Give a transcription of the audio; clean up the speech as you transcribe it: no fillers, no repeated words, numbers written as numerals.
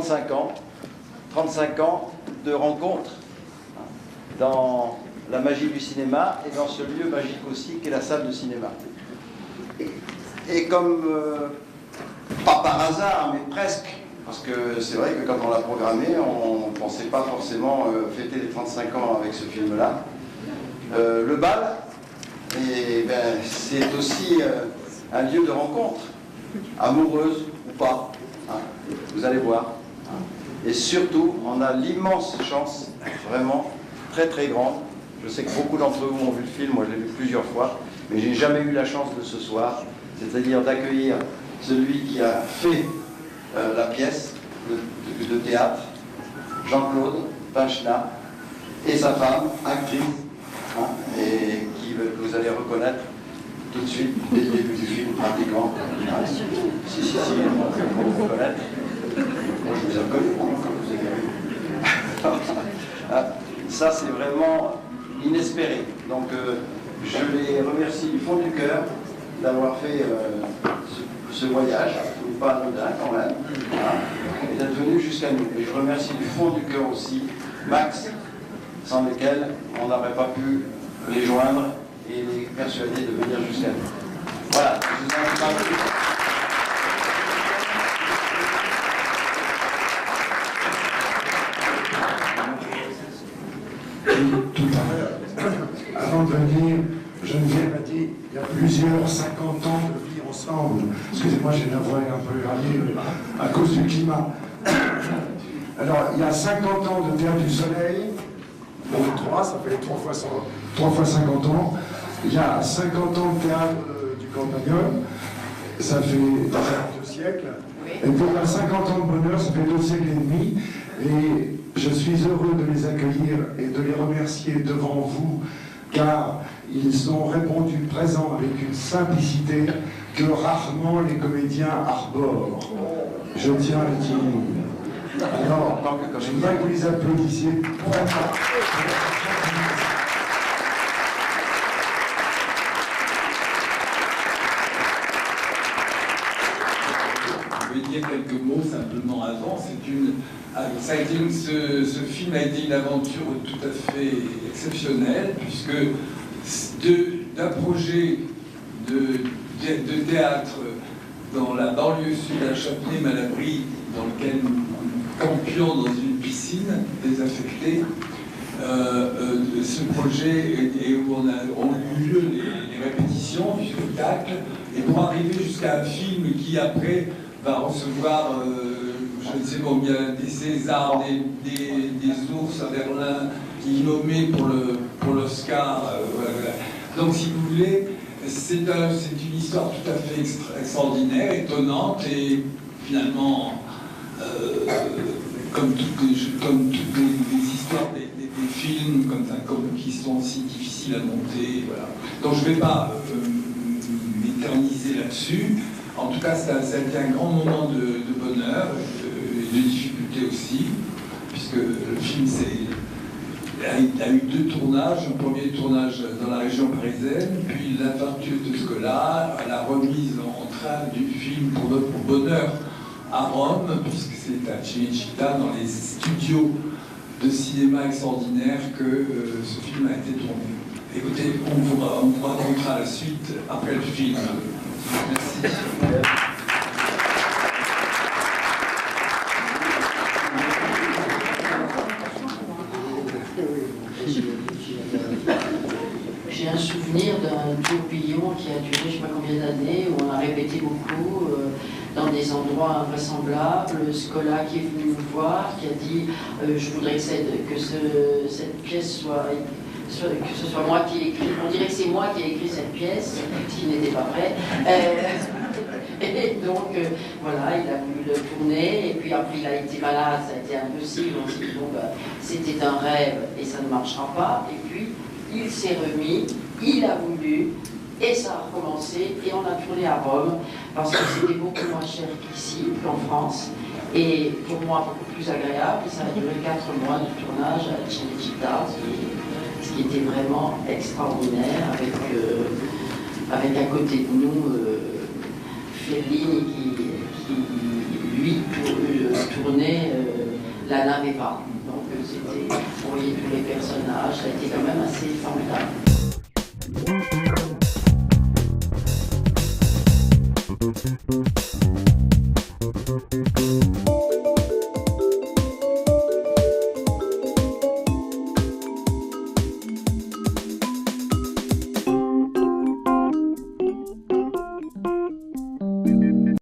35 ans. 35 ans de rencontres dans la magie du cinéma et dans ce lieu magique aussi qu'est la salle de cinéma. Et comme, pas par hasard, mais presque, parce que c'est vrai que quand on l'a programmé, on ne pensait pas forcément fêter les 35 ans avec ce film-là. Le bal, c'est aussi un lieu de rencontre, amoureuse ou pas, hein, vous allez voir. Et surtout, on a l'immense chance, vraiment très très grande. Je sais que beaucoup d'entre vous ont vu le film, moi je l'ai vu plusieurs fois, mais j'ai jamais eu la chance de ce soir, c'est-à-dire d'accueillir celui qui a fait la pièce de théâtre, Jean-Claude Pinchna, et sa femme, actrice, hein, et qui vous allez reconnaître tout de suite, dès le début du film, pratiquement. Ah, si, vous reconnaître. Moi, je vous ai reconnu, quand vous avez vu. Ça, c'est vraiment inespéré. Donc, je les remercie du fond du cœur d'avoir fait ce voyage, pas anodin quand même, hein, et d'être venu jusqu'à nous. Et je remercie du fond du cœur aussi Max, sans lesquels on n'aurait pas pu les joindre et les persuader de venir jusqu'à nous. Voilà, je vous invite à vous. Tout à l'heure, avant de venir, Geneviève a dit il y a plusieurs 50 ans de vie ensemble. Excusez-moi, j'ai la voix un peu éraillée à cause du climat. Alors, il y a 50 ans de Théâtre du Soleil, on est 3, ça fait 3 fois 50 ans. Il y a 50 ans de Théâtre du Campagnol, ça fait 2 siècles. Et pour la 50 ans de bonheur, ça fait 2 siècles et demi. Et je suis heureux de les accueillir et de les remercier devant vous, car ils ont répondu présent avec une simplicité que rarement les comédiens arborent. Je tiens à le dire. Alors, je voudrais que vous les applaudissiez. Je vais dire quelques mots simplement avant. Ce film a été une aventure tout à fait exceptionnelle, puisque d'un projet de théâtre dans la banlieue sud à Châtenay-Malabry, dans lequel nous campions dans une piscine désaffectée, ce projet et où ont eu lieu les répétitions du spectacle, et pour arriver jusqu'à un film qui après va recevoir je ne sais combien, des Césars, des ours à Berlin, qui est nommé pour l'Oscar. Voilà. Donc si vous voulez, c'est une histoire tout à fait extraordinaire, étonnante, et finalement, comme toutes les histoires des films qui sont si difficiles à monter. Voilà. Donc je ne vais pas m'éterniser là-dessus. En tout cas, ça a été un grand moment de bonheur et de difficulté aussi, puisque le film a eu 2 tournages. Un premier tournage dans la région parisienne, puis l'aventure de Scola, la remise en train du film pour notre bonheur à Rome, puisque c'est à Cinecittà, dans les studios de cinéma extraordinaires, que ce film a été tourné. Écoutez, on vous racontera la suite après le film. Merci. J'ai un souvenir d'un tourbillon qui a duré je ne sais pas combien d'années, où on a répété beaucoup dans des endroits invraisemblables. Scola qui est venu nous voir, qui a dit je voudrais que cette pièce que ce soit moi qui ai écrit. On dirait que c'est moi qui ai écrit cette pièce, ce qui n'était pas vrai. Et donc, voilà, il a voulu le tourner, et puis après il a été malade, ça a été impossible. On s'est dit, bon, c'était un rêve et ça ne marchera pas. Et puis, il s'est remis, il a voulu, et ça a recommencé, et on a tourné à Rome, parce que c'était beaucoup moins cher qu'ici, qu'en France, et pour moi beaucoup plus agréable. Et ça a duré 4 mois de tournage à Cinecittà, ce qui était vraiment extraordinaire, avec à côté de nous Fellini qui lui tournait la n'avait pas. Donc c'était, vous voyez tous les personnages, ça a été quand même assez formidable.